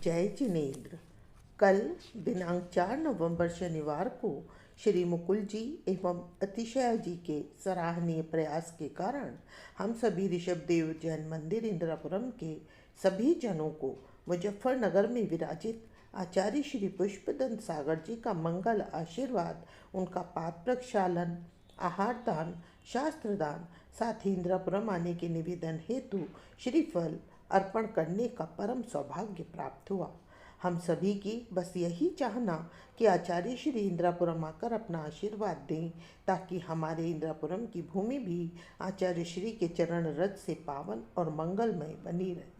जय जिनेन्द्र। कल दिनांक 4 नवंबर शनिवार को श्री मुकुल जी एवं अतिशय जी के सराहनीय प्रयास के कारण हम सभी ऋषभदेव जैन मंदिर इंदिरापुरम के सभी जनों को मुजफ्फरनगर में विराजित आचार्य श्री पुष्पदंत सागर जी का मंगल आशीर्वाद, उनका पाद प्रक्षालन, आहार दान, शास्त्र दान, साथ ही इंदिरापुरम आने के निवेदन हेतु श्रीफल अर्पण करने का परम सौभाग्य प्राप्त हुआ। हम सभी की बस यही चाहना कि आचार्य श्री इंदिरापुरम आकर अपना आशीर्वाद दें, ताकि हमारे इंदिरापुरम की भूमि भी आचार्य श्री के चरण रज से पावन और मंगलमय बनी रहे।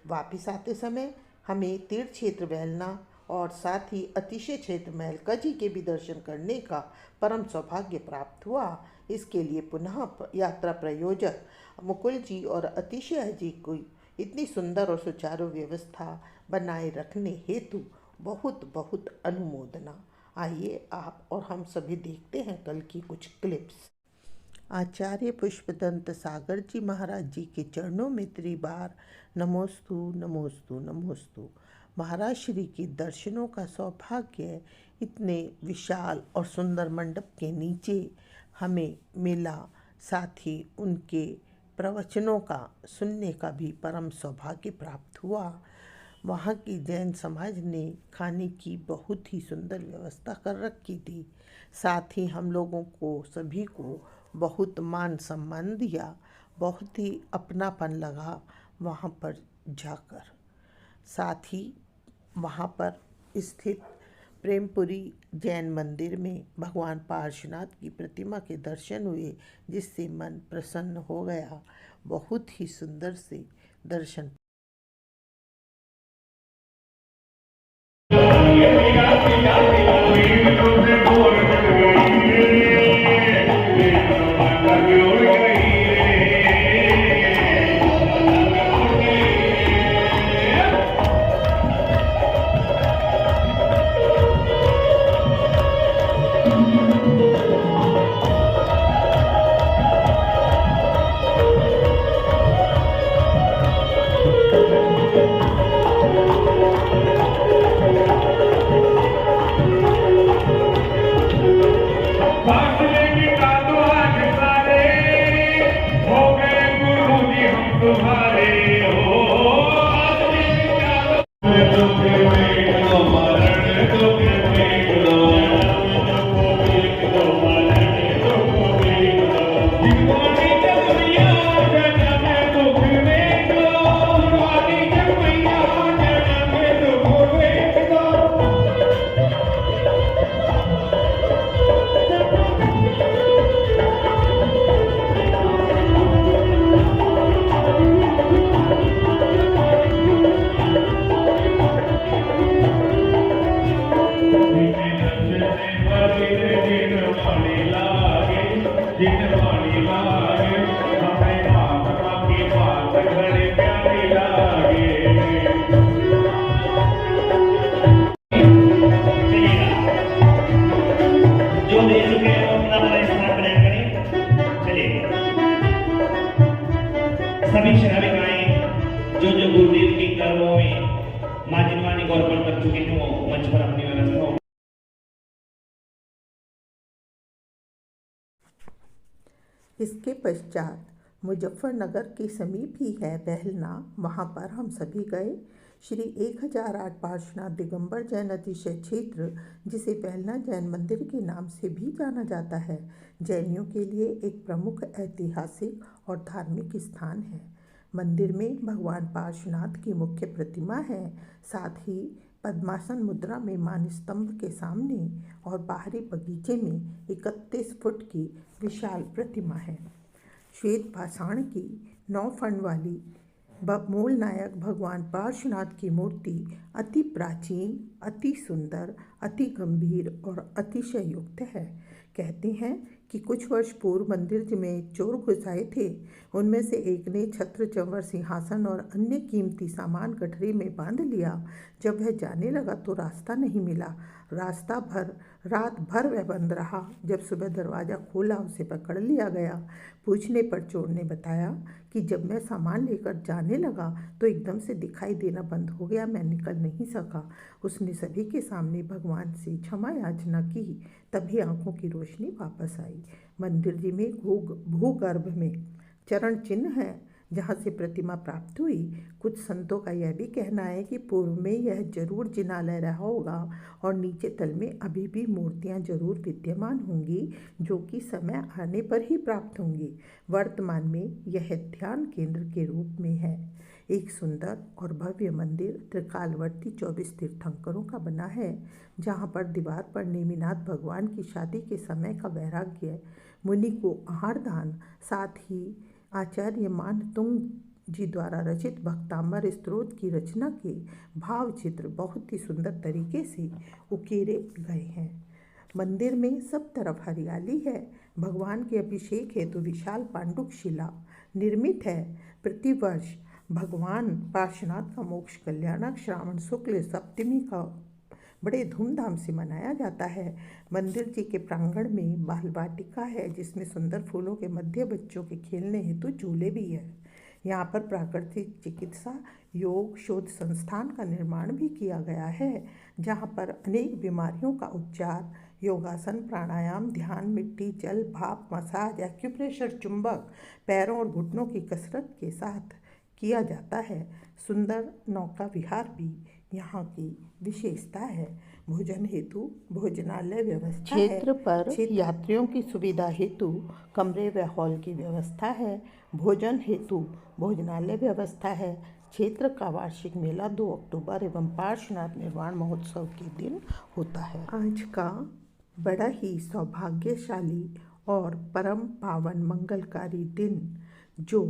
वापिस आते समय हमें तीर्थ क्षेत्र वैलना और साथ ही अतिशय क्षेत्र महलका जी के भी दर्शन करने का परम सौभाग्य प्राप्त हुआ। इसके लिए पुनः यात्रा प्रयोजक मुकुल जी और अतिशय जी को इतनी सुंदर और सुचारू व्यवस्था बनाए रखने हेतु बहुत बहुत अनुमोदना। आइए आप और हम सभी देखते हैं कल की कुछ क्लिप्स। आचार्य पुष्पदंत सागर जी महाराज जी के चरणों में त्रिबार नमोस्तु नमोस्तु नमोस्तु। महाराज श्री के दर्शनों का सौभाग्य इतने विशाल और सुंदर मंडप के नीचे हमें मिला, साथ ही उनके प्रवचनों का सुनने का भी परम सौभाग्य प्राप्त हुआ। वहाँ की जैन समाज ने खाने की बहुत ही सुंदर व्यवस्था कर रखी थी। साथ ही हम लोगों को सभी को बहुत मान सम्मान दिया, बहुत ही अपनापन लगा वहाँ पर जाकर। साथ ही वहाँ पर स्थित प्रेमपुरी जैन मंदिर में भगवान पार्श्वनाथ की प्रतिमा के दर्शन हुए, जिससे मन प्रसन्न हो गया। बहुत ही सुंदर से दर्शन सभी श्राविकाएं जो जो गुरुदेव के कर्मों में मां जिनवानी को अर्पण कर चुके हैं, वो मंच पर अपनी व्यवस्था। इसके पश्चात मुजफ्फरनगर के समीप ही है बहलना। वहाँ पर हम सभी गए। श्री 1008 पार्श्वनाथ दिगंबर जैन अतिशय क्षेत्र, जिसे बहलना जैन मंदिर के नाम से भी जाना जाता है, जैनियों के लिए एक प्रमुख ऐतिहासिक और धार्मिक स्थान है। मंदिर में भगवान पार्श्वनाथ की मुख्य प्रतिमा है। साथ ही पद्मासन मुद्रा में मान स्तंभ के सामने और बाहरी बगीचे में 31 फुट की विशाल प्रतिमा है। श्वेत पाषाण की 9 फण वाली मूल नायक भगवान पार्श्वनाथ की मूर्ति अति प्राचीन, अति सुंदर, अति गंभीर और अतिशय युक्त है। कहते हैं कि कुछ वर्ष पूर्व मंदिर में चोर घुस आए थे। उनमें से एक ने छत्र, चंवर, सिंहासन और अन्य कीमती सामान गठरी में बांध लिया। जब वह जाने लगा तो रास्ता नहीं मिला। रात भर वह बंद रहा। जब सुबह दरवाज़ा खोला, उसे पकड़ लिया गया। पूछने पर चोर ने बताया कि जब मैं सामान लेकर जाने लगा तो एकदम से दिखाई देना बंद हो गया, मैं निकल नहीं सका। उसने सभी के सामने भगवान से क्षमा याचना की, तभी आंखों की रोशनी वापस आई। मंदिर जी में भूगर्भ में चरण चिन्ह है जहाँ से प्रतिमा प्राप्त हुई। कुछ संतों का यह भी कहना है कि पूर्व में यह जरूर जिनालय रहा होगा और नीचे तल में अभी भी मूर्तियाँ जरूर विद्यमान होंगी, जो कि समय आने पर ही प्राप्त होंगी। वर्तमान में यह ध्यान केंद्र के रूप में है। एक सुंदर और भव्य मंदिर त्रिकालवर्ती 24 तीर्थंकरों का बना है, जहाँ पर दीवार पर नेमिनाथ भगवान की शादी के समय का वैराग्य, मुनि को आहार दान, साथ ही आचार्य मानतुंग जी द्वारा रचित भक्तांबर स्तोत्र की रचना के भाव चित्र बहुत ही सुंदर तरीके से उकेरे गए हैं। मंदिर में सब तरफ हरियाली है। भगवान के अभिषेक हेतु विशाल पांडुक शिला निर्मित है। प्रतिवर्ष भगवान पार्श्वनाथ का मोक्ष कल्याणक श्रावण शुक्ल सप्तमी का बड़े धूमधाम से मनाया जाता है। मंदिर जी के प्रांगण में बाल वाटिका है, जिसमें सुंदर फूलों के मध्य बच्चों के खेलने हेतु झूले भी है। यहाँ पर प्राकृतिक चिकित्सा योग शोध संस्थान का निर्माण भी किया गया है, जहाँ पर अनेक बीमारियों का उपचार योगासन, प्राणायाम, ध्यान, मिट्टी, जल, भाप, मसाज, एक्यूप्रेशर, चुंबक, पैरों और घुटनों की कसरत के साथ किया जाता है। सुंदर नौका विहार भी यहाँ की विशेषता है। भोजन हेतु भोजनालय व्यवस्था है। क्षेत्र पर यात्रियों की सुविधा हेतु कमरे व हॉल की व्यवस्था है। भोजन हेतु भोजनालय व्यवस्था है। क्षेत्र का वार्षिक मेला 2 अक्टूबर एवं पार्श्वनाथ निर्वाण महोत्सव के दिन होता है। आज का बड़ा ही सौभाग्यशाली और परम पावन मंगलकारी दिन, जो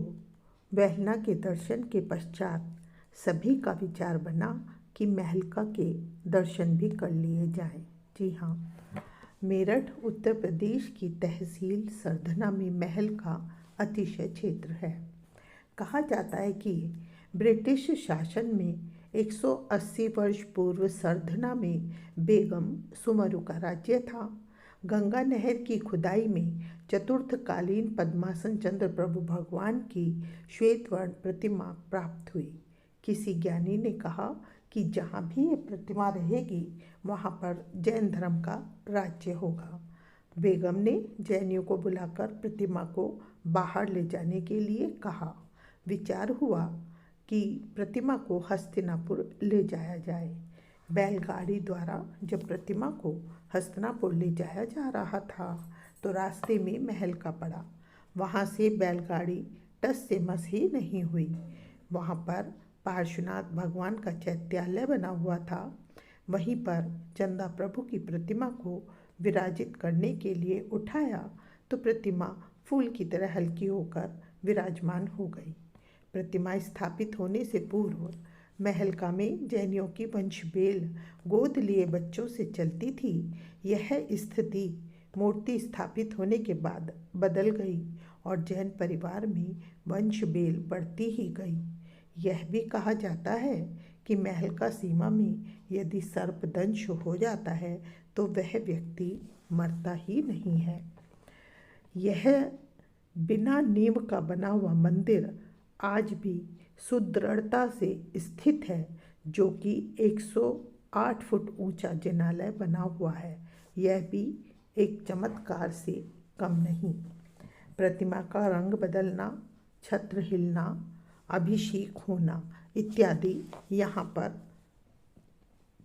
वैलना के दर्शन के पश्चात सभी का विचार बना कि महलका के दर्शन भी कर लिए जाएं। जी हाँ, मेरठ उत्तर प्रदेश की तहसील सरधना में महल का अतिशय क्षेत्र है। कहा जाता है कि ब्रिटिश शासन में 180 वर्ष पूर्व सरधना में बेगम सुमरु का राज्य था। गंगा नहर की खुदाई में चतुर्थकालीन पद्मासन चंद्र प्रभु भगवान की श्वेत वर्ण प्रतिमा प्राप्त हुई। किसी ज्ञानी ने कहा कि जहाँ भी ये प्रतिमा रहेगी वहाँ पर जैन धर्म का राज्य होगा। बेगम ने जैनियों को बुलाकर प्रतिमा को बाहर ले जाने के लिए कहा। विचार हुआ कि प्रतिमा को हस्तिनापुर ले जाया जाए। बैलगाड़ी द्वारा जब प्रतिमा को हस्तिनापुर ले जाया जा रहा था तो रास्ते में महल का पड़ा। वहाँ से बैलगाड़ी टस से मस ही नहीं हुई। वहाँ पर पार्श्वनाथ भगवान का चैत्यालय बना हुआ था। वहीं पर चंदा प्रभु की प्रतिमा को विराजित करने के लिए उठाया तो प्रतिमा फूल की तरह हल्की होकर विराजमान हो गई। प्रतिमा स्थापित होने से पूर्व महलका में जैनियों की वंशबेल गोद लिए बच्चों से चलती थी। यह स्थिति मूर्ति स्थापित होने के बाद बदल गई और जैन परिवार में वंशबेल बढ़ती ही गई। यह भी कहा जाता है कि महलका सीमा में यदि सर्पदंश हो जाता है तो वह व्यक्ति मरता ही नहीं है। यह बिना नींव का बना हुआ मंदिर आज भी सुदृढ़ता से स्थित है, जो कि 108 फुट ऊंचा जिनालय बना हुआ है। यह भी एक चमत्कार से कम नहीं। प्रतिमा का रंग बदलना, छत्र हिलना, अभिषेक होना इत्यादि यहाँ पर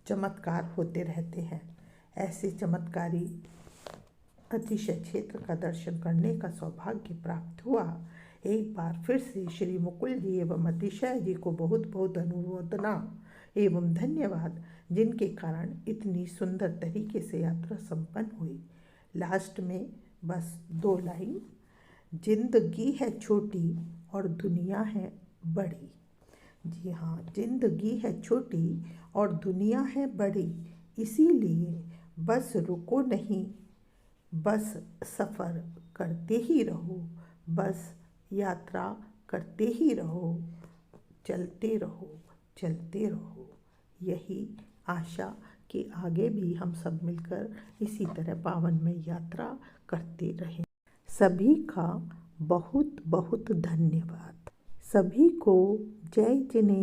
चमत्कार होते रहते हैं। ऐसे चमत्कारी अतिशय क्षेत्र का दर्शन करने का सौभाग्य प्राप्त हुआ। एक बार फिर से श्री मुकुल जी एवं अतिशय जी को बहुत बहुत अनुमोदना एवं धन्यवाद, जिनके कारण इतनी सुंदर तरीके से यात्रा संपन्न हुई। लास्ट में बस 2 लाइन, जिंदगी है छोटी और दुनिया है बड़ी। जी हाँ, जिंदगी है छोटी और दुनिया है बड़ी, इसीलिए बस रुको नहीं, बस सफ़र करते ही रहो, बस यात्रा करते ही रहो, चलते रहो, चलते रहो। यही आशा कि आगे भी हम सब मिलकर इसी तरह पावन में यात्रा करते रहें। सभी का बहुत बहुत धन्यवाद। सभी को जय जिनेन्द्र।